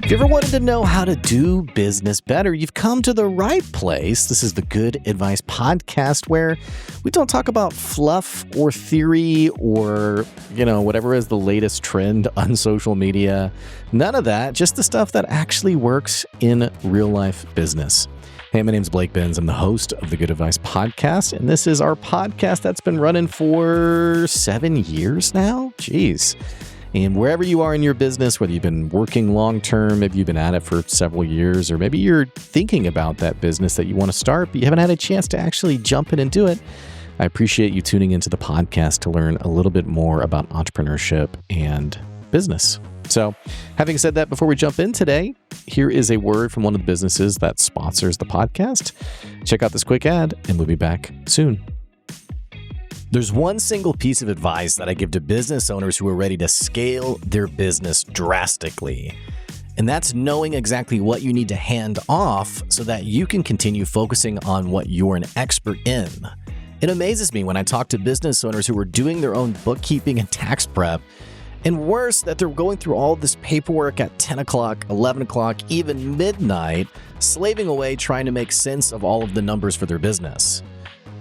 If you ever wanted to know how to do business better, you've come to the right place. This is the Good Advice Podcast, where we don't talk about fluff or theory or, whatever is the latest trend on social media. None of that, just the stuff that actually works in real life business. Hey, my name's Blake Benz. I'm the host of the Good Advice Podcast, and this is our podcast that's been running for 7 years now. Jeez. And wherever you are in your business, whether you've been working long-term, maybe you've been at it for several years, or maybe you're thinking about that business that you want to start, but you haven't had a chance to actually jump in and do it, I appreciate you tuning into the podcast to learn a little bit more about entrepreneurship and business. So, having said that, before we jump in today, here is a word from one of the businesses that sponsors the podcast. Check out this quick ad, and we'll be back soon. There's one single piece of advice that I give to business owners who are ready to scale their business drastically. And that's knowing exactly what you need to hand off so that you can continue focusing on what you're an expert in. It amazes me when I talk to business owners who are doing their own bookkeeping and tax prep, and worse, that they're going through all this paperwork at 10 o'clock, 11 o'clock, even midnight, slaving away trying to make sense of all of the numbers for their business.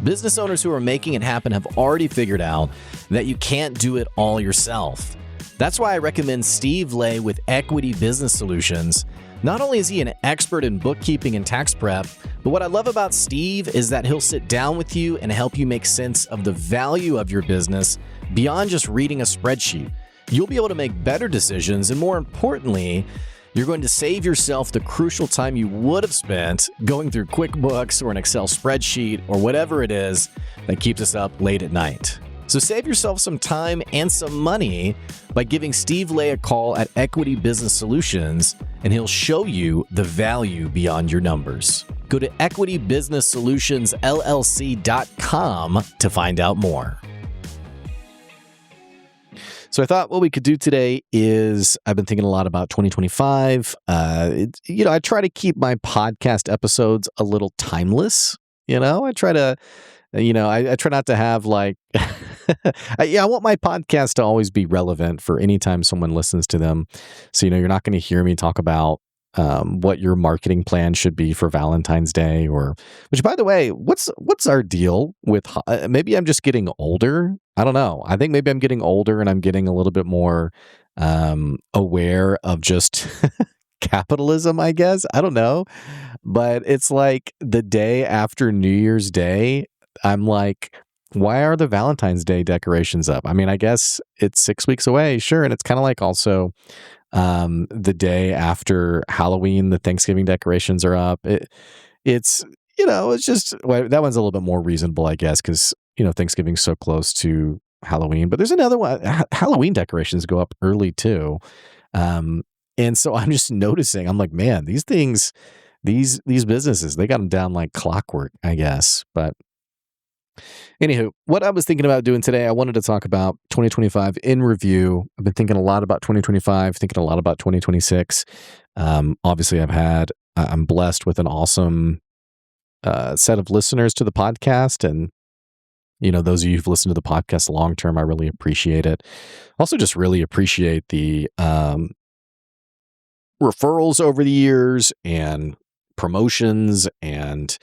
Business owners who are making it happen have already figured out that you can't do it all yourself. That's why I recommend Steve Lay with Equity Business Solutions. Not only is he an expert in bookkeeping and tax prep, but what I love about Steve is that he'll sit down with you and help you make sense of the value of your business beyond just reading a spreadsheet. You'll be able to make better decisions, and more importantly, you're going to save yourself the crucial time you would have spent going through QuickBooks or an Excel spreadsheet or whatever it is that keeps us up late at night. So save yourself some time and some money by giving Steve Lay a call at Equity Business Solutions, and he'll show you the value beyond your numbers. Go to equitybusinesssolutionsllc.com to find out more. So I thought what we could do today is, I've been thinking a lot about 2025. I try to keep my podcast episodes a little timeless. I try to, I try not to have like, I want my podcast to always be relevant for any time someone listens to them. So, you're not going to hear me talk about what your marketing plan should be for Valentine's Day, which, by the way, what's our deal with, maybe I'm just getting older. I don't know. I think maybe I'm getting older and I'm getting a little bit more aware of just capitalism, I guess. I don't know. But it's like the day after New Year's Day, I'm like, why are the Valentine's Day decorations up? I mean, I guess it's 6 weeks away. Sure. And it's kind of like also the day after Halloween, the Thanksgiving decorations are up. It's just, well, that one's a little bit more reasonable, I guess, because, Thanksgiving's so close to Halloween. But there's another one. Halloween decorations go up early too. And so I'm just noticing, I'm like, man, these things, these businesses, they got them down like clockwork, I guess. But anywho, what I was thinking about doing today, I wanted to talk about 2025 in review. I've been thinking a lot about 2025, thinking a lot about 2026. Obviously, I'm blessed with an awesome set of listeners to the podcast. And, those of you who've listened to the podcast long term, I really appreciate it. Also, just really appreciate the referrals over the years and promotions and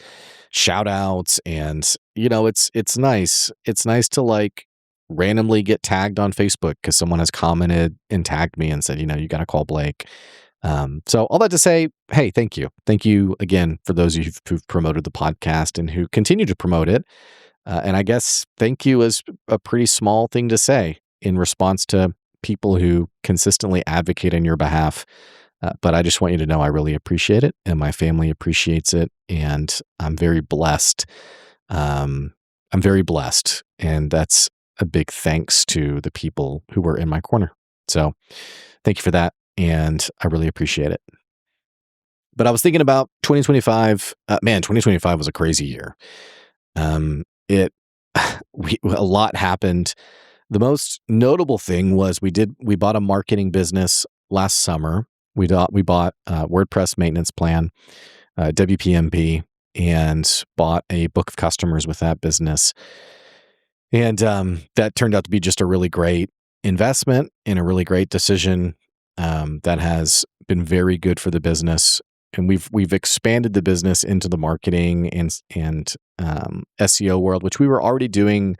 shout outs. And, it's nice. It's nice to like randomly get tagged on Facebook because someone has commented and tagged me and said, you got to call Blake. So all that to say, hey, thank you. Thank you again for those of you who've promoted the podcast and who continue to promote it. And I guess thank you is a pretty small thing to say in response to people who consistently advocate on your behalf. But I just want you to know I really appreciate it, and my family appreciates it, and I'm very blessed. I'm very blessed, and that's a big thanks to the people who were in my corner. So thank you for that, and I really appreciate it. But I was thinking about 2025. 2025 was a crazy year. A lot happened. The most notable thing was we bought a marketing business last summer. We bought WordPress maintenance plan, WPMP, and bought a book of customers with that business. And that turned out to be just a really great investment and a really great decision that has been very good for the business. And we've expanded the business into the marketing and SEO world, which we were already doing.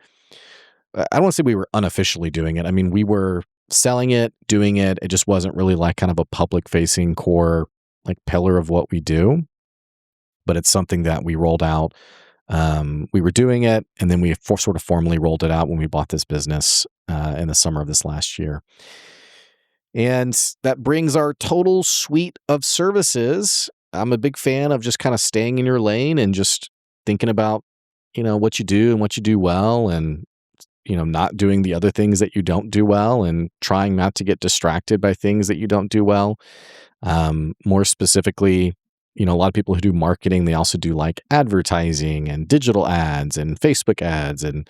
I don't want to say we were unofficially doing it. I mean, we were selling it, doing it. It just wasn't really like kind of a public facing core like pillar of what we do. But it's something that we rolled out. We were doing it, and then we sort of formally rolled it out when we bought this business in the summer of this last year. And that brings our total suite of services. I'm a big fan of just kind of staying in your lane and just thinking about, what you do and what you do well, and, not doing the other things that you don't do well, and trying not to get distracted by things that you don't do well. More specifically, a lot of people who do marketing, they also do like advertising and digital ads and Facebook ads and,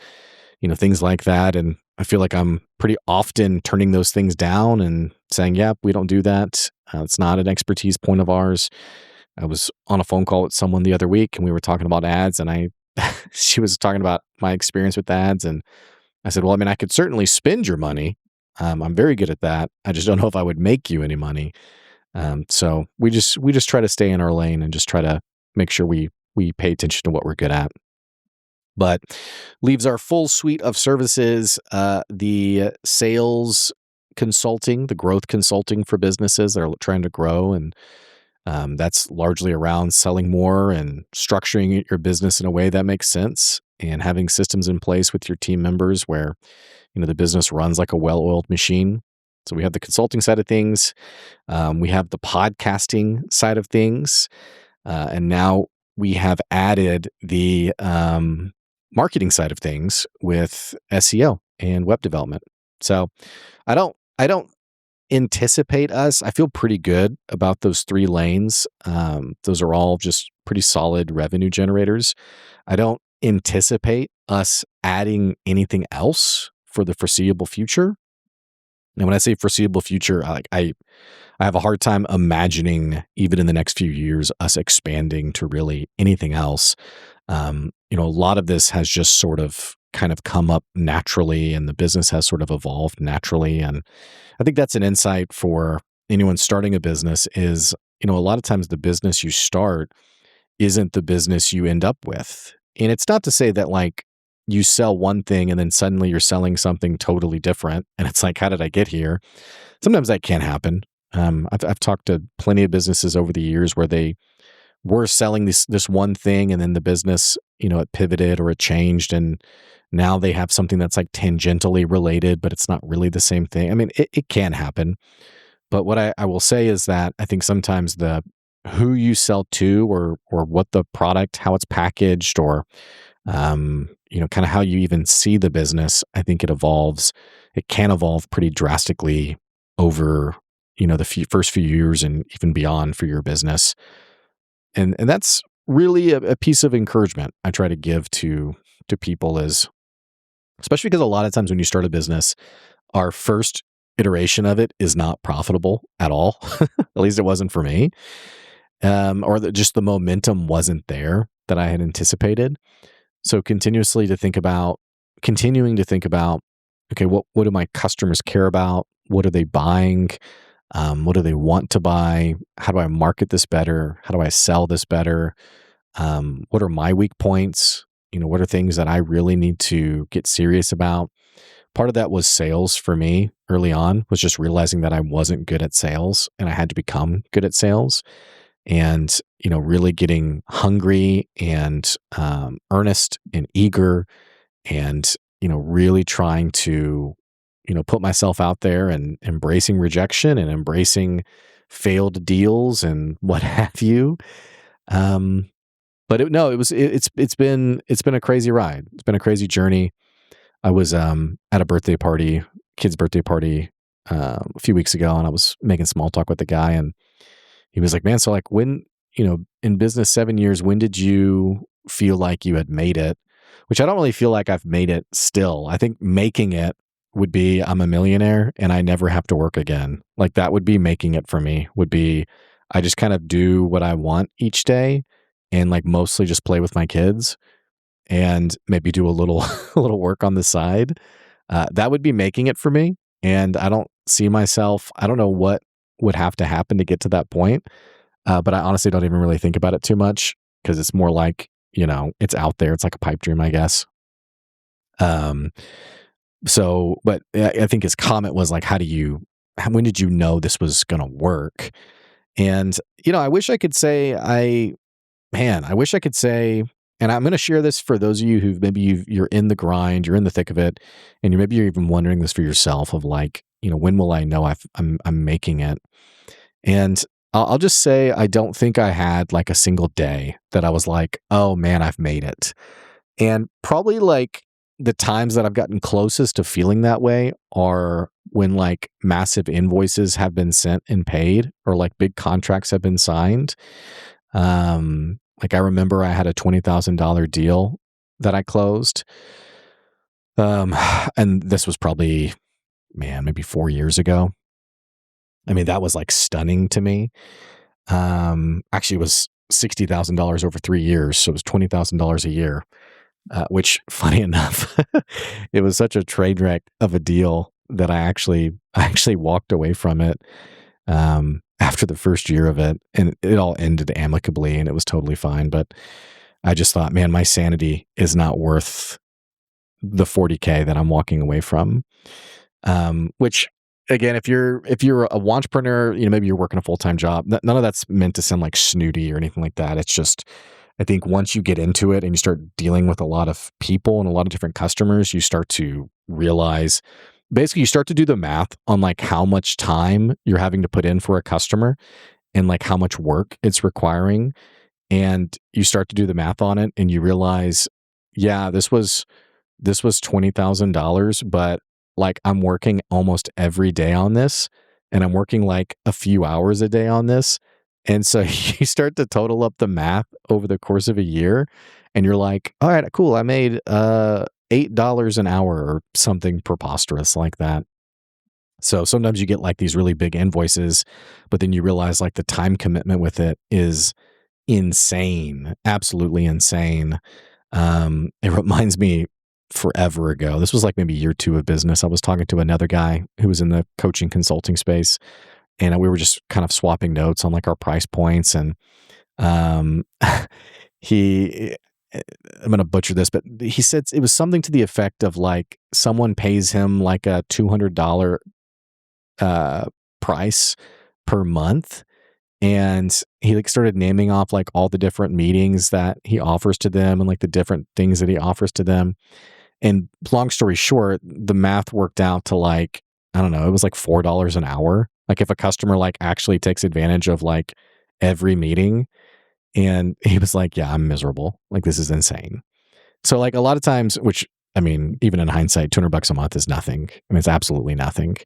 things like that. And I feel like I'm pretty often turning those things down and saying, yep, we don't do that. It's not an expertise point of ours. I was on a phone call with someone the other week and we were talking about ads, and she was talking about my experience with ads. And I said, well, I mean, I could certainly spend your money. I'm very good at that. I just don't know if I would make you any money. So we just try to stay in our lane and just try to make sure we pay attention to what we're good at. But leaves our full suite of services, the sales consulting, the growth consulting for businesses that are trying to grow. And that's largely around selling more and structuring your business in a way that makes sense, and having systems in place with your team members where, the business runs like a well-oiled machine. So we have the consulting side of things. We have the podcasting side of things. And now we have added the marketing side of things with SEO and web development. So I don't anticipate us. I feel pretty good about those 3 lanes. Those are all just pretty solid revenue generators. I don't anticipate us adding anything else for the foreseeable future. And when I say foreseeable future, I have a hard time imagining, even in the next few years, us expanding to really anything else. A lot of this has just sort of kind of come up naturally, and the business has sort of evolved naturally. And I think that's an insight for anyone starting a business is, a lot of times the business you start isn't the business you end up with. And it's not to say that like you sell one thing and then suddenly you're selling something totally different. And it's like, how did I get here? Sometimes that can happen. I've talked to plenty of businesses over the years where they were selling this one thing, and then the business, it pivoted or it changed, and now they have something that's like tangentially related, but it's not really the same thing. I mean, it can happen. But what I will say is that I think sometimes the who you sell to, or what the product, how it's packaged, or kind of how you even see the business, I think it evolves. It can evolve pretty drastically over, the first few years and even beyond for your business. And that's really a piece of encouragement I try to give to people, is especially because a lot of times when you start a business, our first iteration of it is not profitable at all. At least it wasn't for me. Or just the momentum wasn't there that I had anticipated. So continuing to think about, okay, what do my customers care about? What are they buying? What do they want to buy? How do I market this better? How do I sell this better? What are my weak points? What are things that I really need to get serious about? Part of that was sales for me early on, was just realizing that I wasn't good at sales and I had to become good at sales, and, really getting hungry and earnest and eager, and, really trying to put myself out there and embracing rejection and embracing failed deals and what have you. But it's been a crazy ride. It's been a crazy journey. I was at a kid's birthday party a few weeks ago, and I was making small talk with the guy, and he was like, man, so like when, in business 7 years, when did you feel like you had made it? Which I don't really feel like I've made it still. I think making it would be I'm a millionaire and I never have to work again. Like that would be making it for me, would be I just kind of do what I want each day and like mostly just play with my kids and maybe do a little a little work on the side. That would be making it for me. And I don't see myself, I don't know what would have to happen to get to that point. But I honestly don't even really think about it too much because it's more like, it's out there. It's like a pipe dream, I guess. Um, but I think his comment was like, when did you know this was going to work? And, I wish I could say, I wish I could say, and I'm going to share this for those of you who maybe you're in the grind, you're in the thick of it, and maybe you're even wondering this for yourself of like, when will I know I'm making it? And I'll just say, I don't think I had like a single day that I was like, oh man, I've made it. And probably like the times that I've gotten closest to feeling that way are when like massive invoices have been sent and paid, or like big contracts have been signed. Like I remember I had a $20,000 deal that I closed. And this was probably, maybe 4 years ago. I mean, that was like stunning to me. Actually, it was $60,000 over 3 years, so it was $20,000 a year. Which, funny enough, it was such a train wreck of a deal that I actually walked away from it after the first year of it, and it all ended amicably, and it was totally fine. But I just thought, man, my sanity is not worth the $40K that I'm walking away from. Which, again, if you're a wantrepreneur, maybe you're working a full-time job. None of that's meant to sound like snooty or anything like that. It's just, I think once you get into it and you start dealing with a lot of people and a lot of different customers, you start to realize, basically you start to do the math on like how much time you're having to put in for a customer and like how much work it's requiring. And you start to do the math on it and you realize, yeah, this was $20,000, but like I'm working almost every day on this, and I'm working like a few hours a day on this. And so you start to total up the math over the course of a year, and you're like, all right, cool. I made $8 an hour or something preposterous like that. So sometimes you get like these really big invoices, but then you realize like the time commitment with it is insane, absolutely insane. It reminds me forever ago. This was like maybe year 2 of business. I was talking to another guy who was in the coaching consulting space, and we were just kind of swapping notes on like our price points. And he, I'm going to butcher this, but he said it was something to the effect of like someone pays him like a $200 price per month. And he like started naming off like all the different meetings that he offers to them and like the different things that he offers to them. And long story short, the math worked out to like, I don't know, it was like $4 an hour. Like if a customer like actually takes advantage of like every meeting. And he was like, yeah, I'm miserable. Like this is insane. So like a lot of times, which I mean, even in hindsight, $200 a month is nothing. I mean, it's absolutely nothing.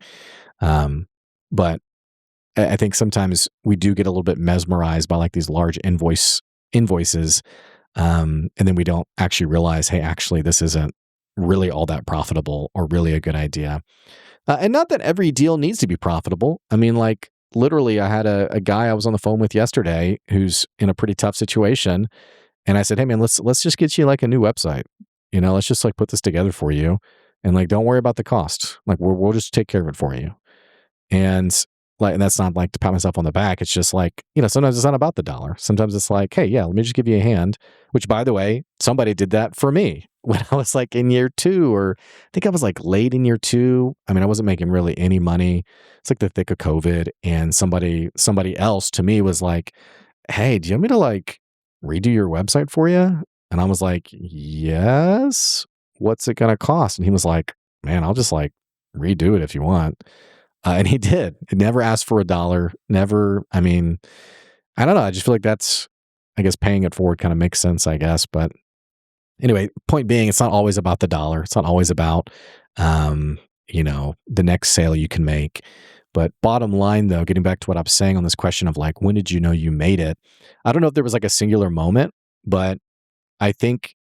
But I think sometimes we do get a little bit mesmerized by like these large invoices. And then we don't actually realize, hey, actually, this isn't really all that profitable or really a good idea. And not that every deal needs to be profitable. I mean, like literally, I had a guy I was on the phone with yesterday who's in a pretty tough situation. And I said, hey, man, let's just get you like a new website. Let's just like put this together for you. And like, don't worry about the cost. Like we'll just take care of it for you. And that's not like to pat myself on the back. It's just like, sometimes it's not about the dollar. Sometimes it's like, hey, yeah, let me just give you a hand, which by the way, somebody did that for me when I was like in year 2, or I think I was like late in year 2. I mean, I wasn't making really any money. It's like the thick of COVID. And somebody else to me was like, hey, do you want me to like redo your website for you? And I was like, yes. What's it going to cost? And he was like, man, I'll just like redo it if you want. And he did. He never asked for $1. Never. I mean, I don't know. I just feel like that's, I guess, paying it forward kind of makes sense, I guess. But anyway, point being, it's not always about the dollar. It's not always about, the next sale you can make. But bottom line, though, getting back to what I was saying on this question of like, when did you know you made it? I don't know if there was like a singular moment, but I think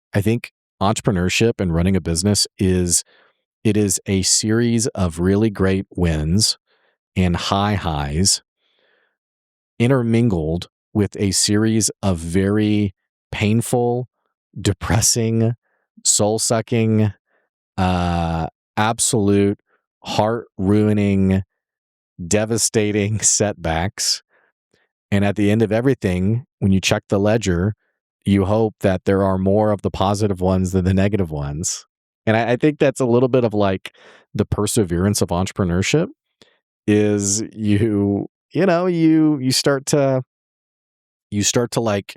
entrepreneurship and running a business is a series of really great wins and high highs intermingled with a series of very painful, depressing, soul-sucking, absolute heart-ruining devastating setbacks. And at the end of everything, when you check the ledger, you hope that there are more of the positive ones than the negative ones. And I think that's a little bit of like the perseverance of entrepreneurship is you start to like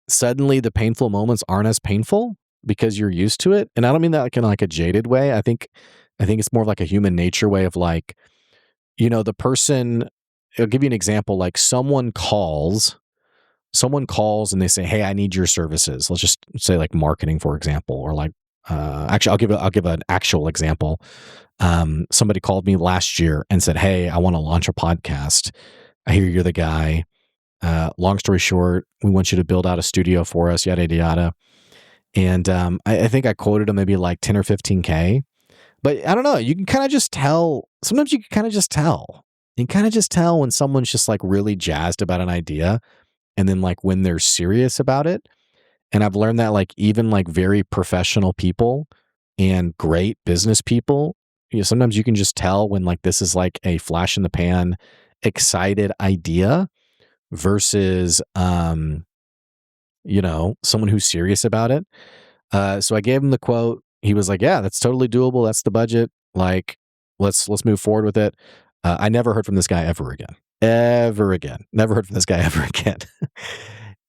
suddenly the painful moments aren't as painful because you're used to it. And I don't mean that like in like a jaded way. I think it's more of like a human nature way of like, the person, I'll give you an example, like someone calls and they say, "Hey, I need your services." Let's just say like marketing, for example, or like actually I'll give an actual example. Somebody called me last year and said, "Hey, I want to launch a podcast. I hear you're the guy. Long story short, we want you to build out a studio for us, yada yada yada." And I think I quoted him maybe like 10 or 15K. But I don't know. You can kind of just tell. Sometimes you can kind of just tell. You can kind of just tell when someone's just like really jazzed about an idea, and then like when they're serious about it. And I've learned that like even like very professional people and great business people, sometimes you can just tell when like this is like a flash in the pan, excited idea versus someone who's serious about it. So I gave him the quote. He was like, "Yeah, that's totally doable. That's the budget. Like, let's move forward with it." I never heard from this guy ever again. Ever again. Never heard from this guy ever again.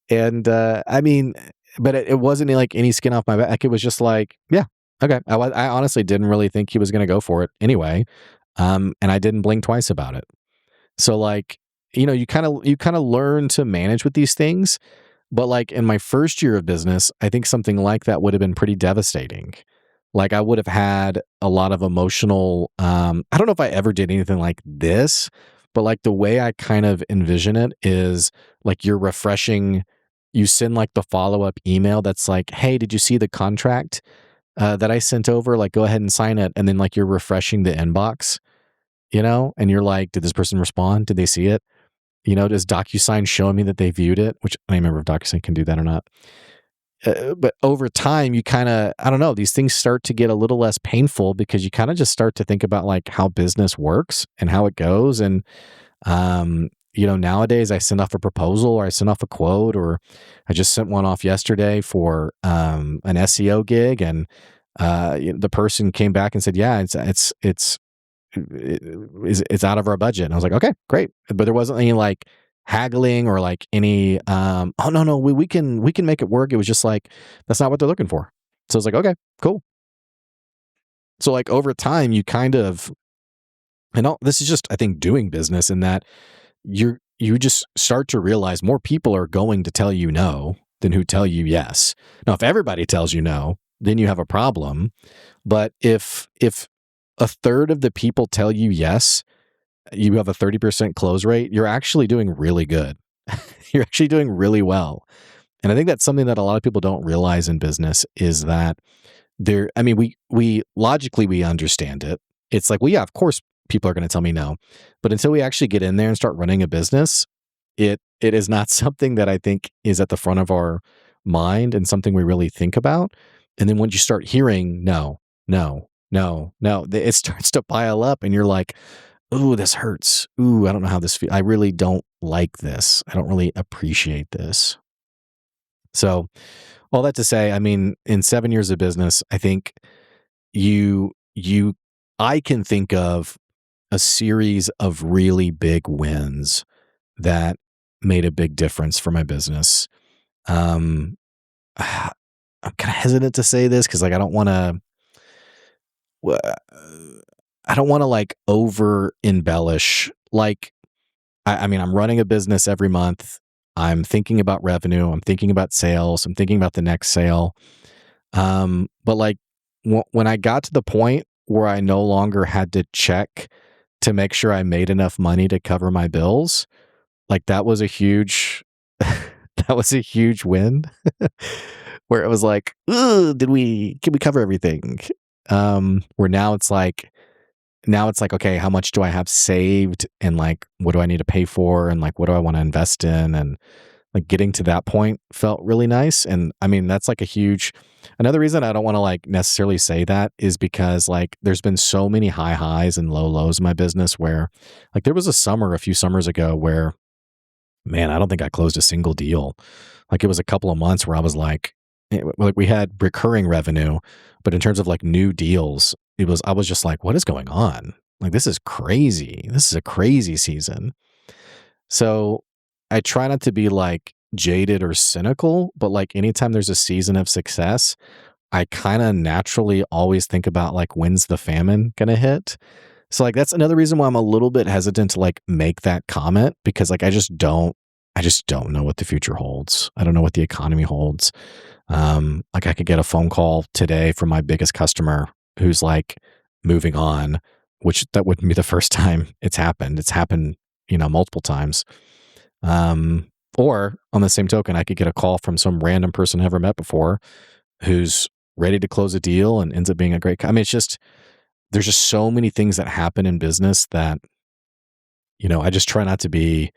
And I mean, but it wasn't like any skin off my back. It was just like, yeah, okay. I honestly didn't really think he was going to go for it anyway. And I didn't blink twice about it. So like, you kind of learn to manage with these things. But like in my first year of business, I think something like that would have been pretty devastating. Like I would have had a lot of emotional, I don't know if I ever did anything like this, but like the way I kind of envision it is like you send like the follow-up email that's like, "Hey, did you see the contract that I sent over? Like go ahead and sign it." And then like you're refreshing the inbox, and you're like, "Did this person respond? Did they see it? Does DocuSign show me that they viewed it?" Which I don't remember if DocuSign can do that or not. But over time, you kind of, I don't know, these things start to get a little less painful because you kind of just start to think about like how business works and how it goes. And, nowadays I send off a proposal or I send off a quote, or I just sent one off yesterday for an SEO gig. And the person came back and said, "Yeah, it's out of our budget." And I was like, "Okay, great." But there wasn't any like haggling or like any "Oh no, we can make it work." It was just like, that's not what they're looking for. So I was like, "Okay, cool." So like over time you kind of, this is just I think doing business in that you just start to realize more people are going to tell you no than who tell you yes. Now if everybody tells you no, then you have a problem. But if a third of the people tell you yes, you have a 30% close rate, you're actually doing really good. You're actually doing really well. And I think that's something that a lot of people don't realize in business is that we logically we understand it. It's like, well, yeah, of course people are going to tell me no. But until we actually get in there and start running a business, it is not something that I think is at the front of our mind and something we really think about. And then once you start hearing no, no, no, no, it starts to pile up and you're like, "Ooh, this hurts. Ooh, I don't know how this feels. I really don't like this. I don't really appreciate this." So all that to say, I mean, in 7 years of business, I think you, I can think of a series of really big wins that made a big difference for my business. Um, I'm kind of hesitant to say this because like I don't want to like over embellish. Like, I mean, I'm running a business every month. I'm thinking about revenue. I'm thinking about sales. I'm thinking about the next sale. But like when I got to the point where I no longer had to check to make sure I made enough money to cover my bills, like that was a huge, that was a huge win. Where it was like, "Ugh, can we cover everything?" Where now it's like, okay, how much do I have saved? And like, what do I need to pay for? And like, what do I want to invest in? And like getting to that point felt really nice. And I mean, that's like another reason I don't want to like necessarily say that is because like there's been so many high highs and low lows in my business where like there was a few summers ago where, man, I don't think I closed a single deal. Like it was a couple of months where I was like we had recurring revenue, but in terms of like new deals, I was just like, what is going on? Like this is crazy. This is a crazy season. So I try not to be like jaded or cynical, but like anytime there's a season of success, I kind of naturally always think about like when's the famine gonna hit. So like that's another reason why I'm a little bit hesitant to like make that comment because like I just don't know what the future holds. I don't know what the economy holds. Like I could get a phone call today from my biggest customer who's like moving on, which that wouldn't be the first time it's happened. It's happened, multiple times. Or on the same token, I could get a call from some random person I never met before who's ready to close a deal and ends up being a great, I mean, there's just so many things that happen in business that, I just try not to be,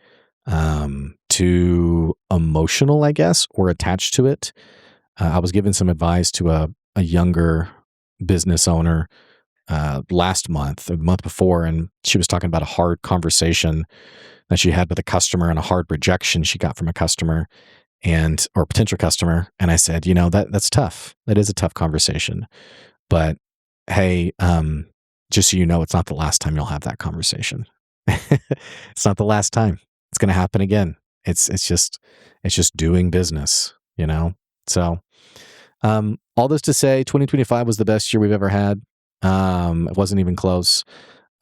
too emotional, I guess, or attached to it. I was given some advice to a younger business owner last month, or the month before, and she was talking about a hard conversation that she had with a customer and a hard rejection she got from a customer or potential customer. And I said, that's tough. That is a tough conversation. But hey, just so you know, it's not the last time you'll have that conversation. It's not the last time. It's going to happen again. It's just doing business, So, all this to say, 2025 was the best year we've ever had. It wasn't even close.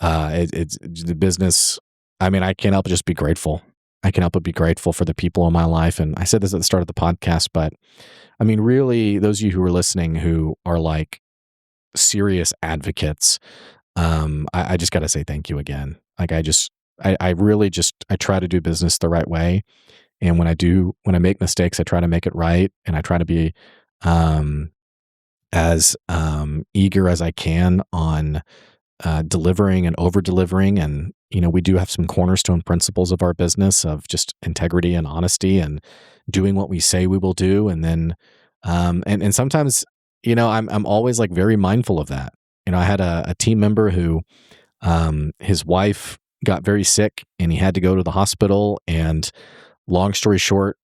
It's the business. I mean, I can't help but just be grateful. I can help but be grateful for the people in my life. And I said this at the start of the podcast, but I mean, really, those of you who are listening who are like serious advocates, I just got to say thank you again. Like I really I try to do business the right way. And when I make mistakes, I try to make it right. And I try to be, as eager as I can on delivering and over delivering. And, we do have some cornerstone principles of our business of just integrity and honesty and doing what we say we will do. And then, and sometimes, I'm always like very mindful of that. I had a team member who, his wife got very sick and he had to go to the hospital. And long story short,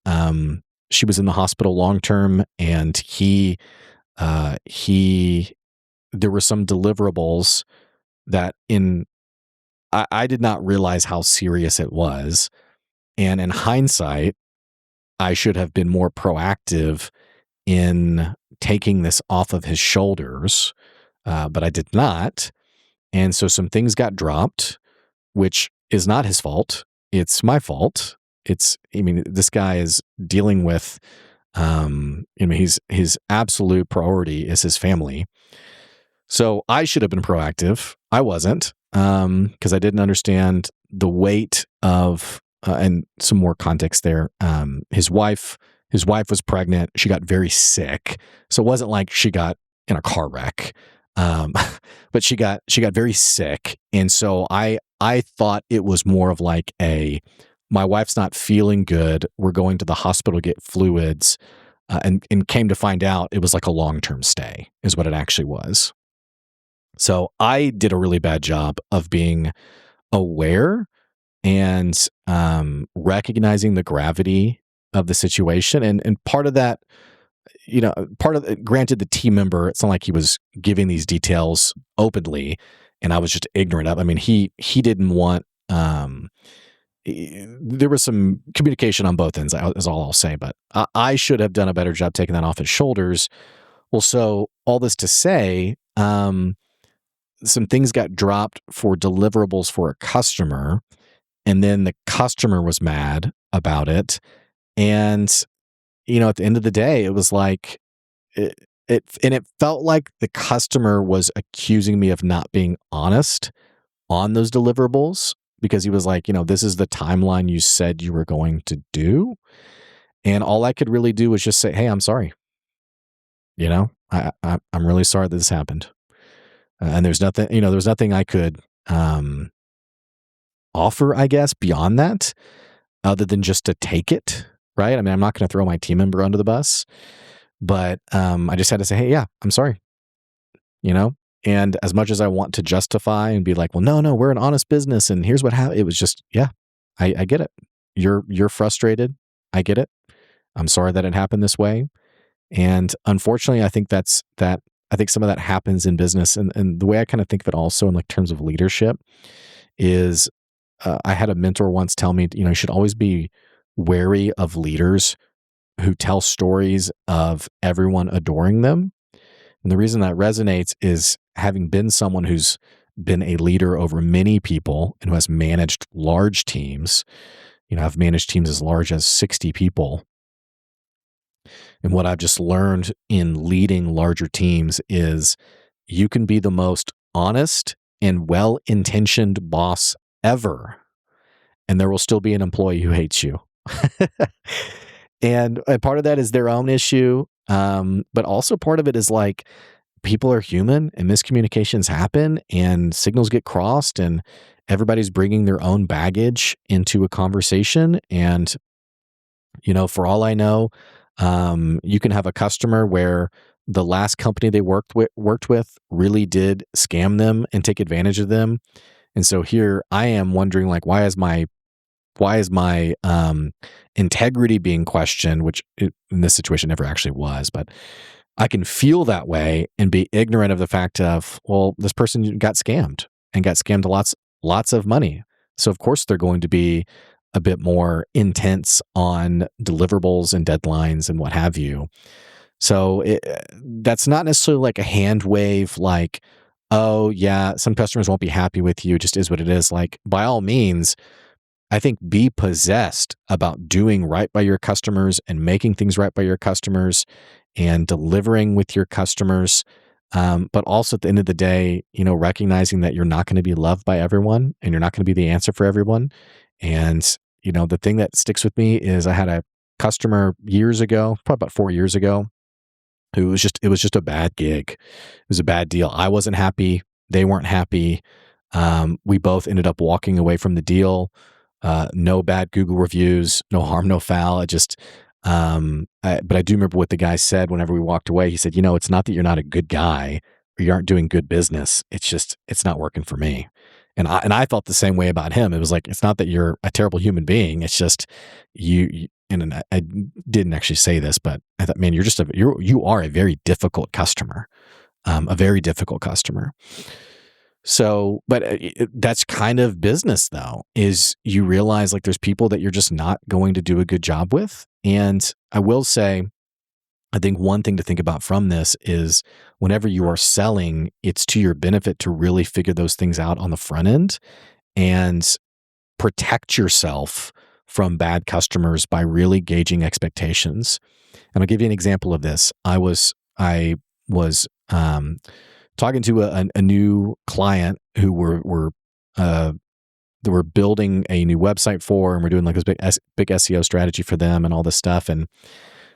she was in the hospital long term, and there were some deliverables that I did not realize how serious it was. And in hindsight, I should have been more proactive in taking this off of his shoulders, but I did not. And so some things got dropped, which is not his fault. It's my fault. This guy is dealing with, his absolute priority is his family. So I should have been proactive. I wasn't, because I didn't understand the weight of, and some more context there. His wife was pregnant. She got very sick. So it wasn't like she got in a car wreck. But she got very sick. And so I thought it was more of like my wife's not feeling good. We're going to the hospital to get fluids. And came to find out it was like a long-term stay is what it actually was. So I did a really bad job of being aware and recognizing the gravity of the situation. And part of that, granted, the team member, it's not like he was giving these details openly and I was just ignorant of. I mean, he didn't want, there was some communication on both ends, is all I'll say, but I should have done a better job taking that off his shoulders. Well, so all this to say, some things got dropped for deliverables for a customer, and then the customer was mad about it. And, at the end of the day, it was like, it felt like the customer was accusing me of not being honest on those deliverables, because he was like, this is the timeline you said you were going to do. And all I could really do was just say, hey, I'm sorry. I'm really sorry that this happened. And there's nothing I could offer, I guess, beyond that, other than just to take it right? I mean, I'm not going to throw my team member under the bus, but I just had to say, hey, yeah, I'm sorry, you know? And as much as I want to justify and be like, well, no, we're an honest business and here's what happened, it was just, yeah, I get it. You're frustrated. I get it. I'm sorry that it happened this way. And unfortunately, I think I think some of that happens in business. And the way I kind of think of it also in like terms of leadership is I had a mentor once tell me, you should always be wary of leaders who tell stories of everyone adoring them. And the reason that resonates is having been someone who's been a leader over many people and who has managed large teams. I've managed teams as large as 60 people. And what I've just learned in leading larger teams is you can be the most honest and well-intentioned boss ever, and there will still be an employee who hates you. And part of that is their own issue. But also part of it is like people are human and miscommunications happen and signals get crossed and everybody's bringing their own baggage into a conversation. And, for all I know, you can have a customer where the last company they worked with really did scam them and take advantage of them. And so here I am wondering, like, why is my integrity being questioned, which in this situation never actually was, but I can feel that way and be ignorant of the fact of, well, this person got scammed lots of money. So of course they're going to be a bit more intense on deliverables and deadlines and what have you. So that's not necessarily like a hand wave, like, oh yeah, some customers won't be happy with you. It just is what it is. Like, by all means, I think be possessed about doing right by your customers and making things right by your customers and delivering with your customers. But also at the end of the day, recognizing that you're not going to be loved by everyone and you're not going to be the answer for everyone. And, the thing that sticks with me is I had a customer years ago, probably about 4 years ago, who it was just a bad gig. It was a bad deal. I wasn't happy. They weren't happy. We both ended up walking away from the deal. No bad Google reviews, no harm, no foul. But I do remember what the guy said whenever we walked away. He said, it's not that you're not a good guy or you aren't doing good business. It's just, it's not working for me. And I felt the same way about him. It was like, it's not that you're a terrible human being. It's just and I didn't actually say this, but I thought, man, you are a very difficult customer, a very difficult customer. So, but that's kind of business though, is you realize like there's people that you're just not going to do a good job with. And I will say, I think one thing to think about from this is whenever you are selling, it's to your benefit to really figure those things out on the front end and protect yourself from bad customers by really gauging expectations. And I'll give you an example of this. I was talking to a new client who they were building a new website for, and we're doing like this big SEO strategy for them and all this stuff. And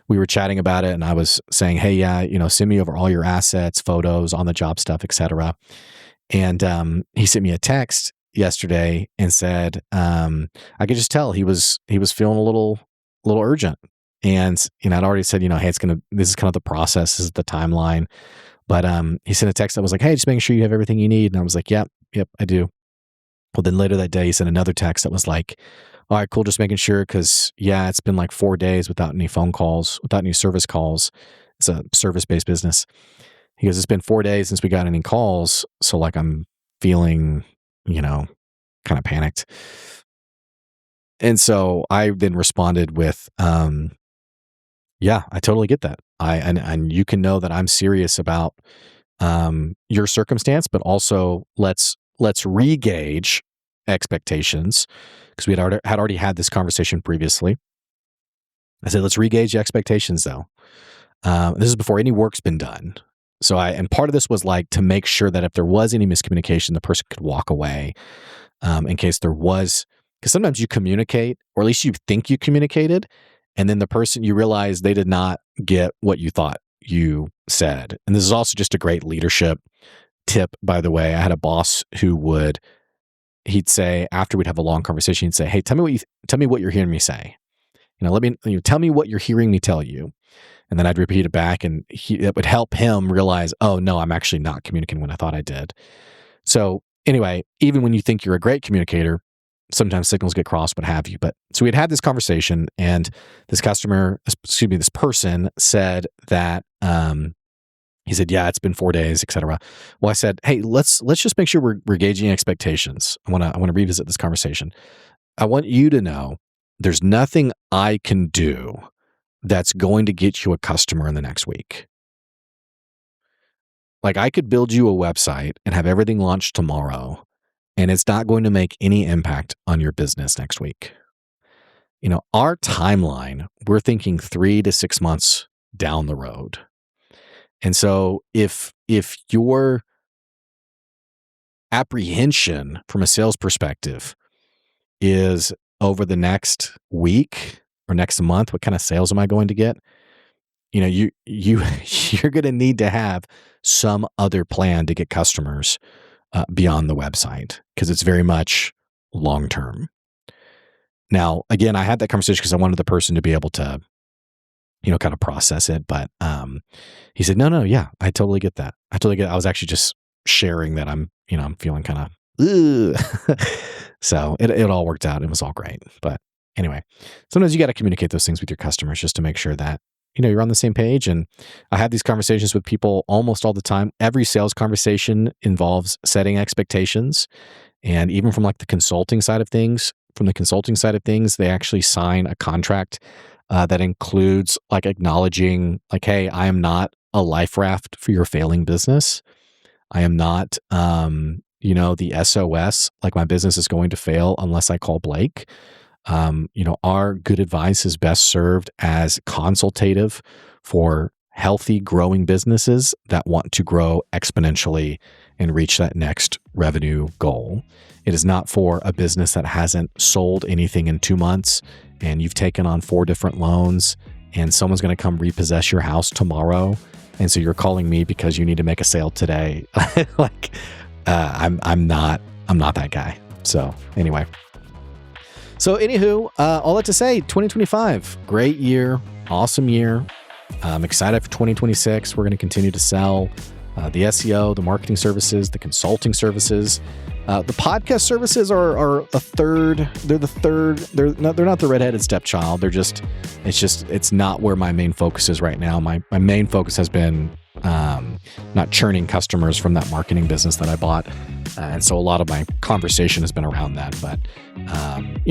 we were chatting about it, and I was saying, hey, yeah, send me over all your assets, photos, on the job stuff, etc. And he sent me a text yesterday and said, I could just tell he was feeling a little urgent. And I'd already said, hey, this is kind of the process, this is the timeline. But he sent a text that was like, hey, just making sure you have everything you need. And I was like, yep, I do. Well, then later that day, he sent another text that was like, all right, cool, just making sure, because, yeah, it's been like 4 days without any phone calls, without any service calls. It's a service-based business. He goes, it's been 4 days since we got any calls. So like I'm feeling, kind of panicked. And so I then responded with, yeah, I totally get that. And you can know that I'm serious about your circumstance, but also let's re-gauge expectations, because we had already had this conversation previously. I said, let's re-gauge expectations though. This is before any work's been done. So and part of this was like to make sure that if there was any miscommunication, the person could walk away in case there was, because sometimes you communicate, or at least you think you communicated, and then the person, you realize they did not get what you thought you said. And this is also just a great leadership tip, by the way. I had a boss who he'd say, after we'd have a long conversation, he'd say, hey, tell me what you're hearing me say. Tell me what you're hearing me tell you. And then I'd repeat it back, and it would help him realize, oh no, I'm actually not communicating when I thought I did. So anyway, even when you think you're a great communicator, sometimes signals get crossed, what have you. But so we had this conversation, and this person said that, he said, yeah, it's been 4 days, et cetera. Well, I said, hey, let's just make sure we're gauging expectations. I want to revisit this conversation. I want you to know there's nothing I can do that's going to get you a customer in the next week. Like, I could build you a website and have everything launched tomorrow, and it's not going to make any impact on your business next week. Our timeline, we're thinking 3 to 6 months down the road. And so if your apprehension from a sales perspective is over the next week or next month, what kind of sales am I going to get? You're going to need to have some other plan to get customers beyond the website, because it's very much long term. Now, again, I had that conversation because I wanted the person to be able to, kind of process it. But he said, no, yeah, I totally get that. I was actually just sharing that I'm feeling kind of, so it all worked out. It was all great. But anyway, sometimes you got to communicate those things with your customers just to make sure that, you're on the same page. And I have these conversations with people almost all the time. Every sales conversation involves setting expectations. And even from like the consulting side of things, they actually sign a contract that includes like acknowledging like, hey, I am not a life raft for your failing business. I am not, the SOS, like my business is going to fail unless I call Blake. Our good advice is best served as consultative for healthy, growing businesses that want to grow exponentially and reach that next revenue goal. It is not for a business that hasn't sold anything in 2 months and you've taken on 4 different loans and someone's going to come repossess your house tomorrow. And so you're calling me because you need to make a sale today. I'm not that guy. So anyway. Anywho, all that to say, 2025, great year, awesome year. I'm excited for 2026. We're going to continue to sell the SEO, the marketing services, the consulting services. The podcast services are a third. They're the third. They're not the redheaded stepchild. It's not where my main focus is right now. My main focus has been not churning customers from that marketing business that I bought. And so a lot of my conversation has been around that. But,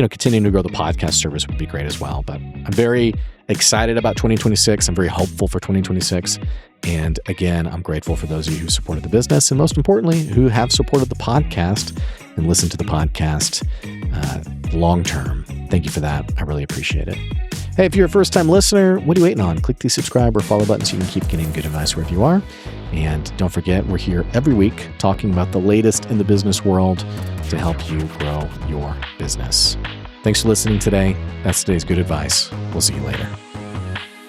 continuing to grow the podcast service would be great as well. But I'm very excited about 2026. I'm very hopeful for 2026. And again, I'm grateful for those of you who supported the business and most importantly, who have supported the podcast and listened to the podcast long term. Thank you for that. I really appreciate it. Hey, if you're a first-time listener, what are you waiting on? Click the subscribe or follow button so you can keep getting good advice wherever you are. And don't forget, we're here every week talking about the latest in the business world to help you grow your business. Thanks for listening today. That's today's good advice. We'll see you later.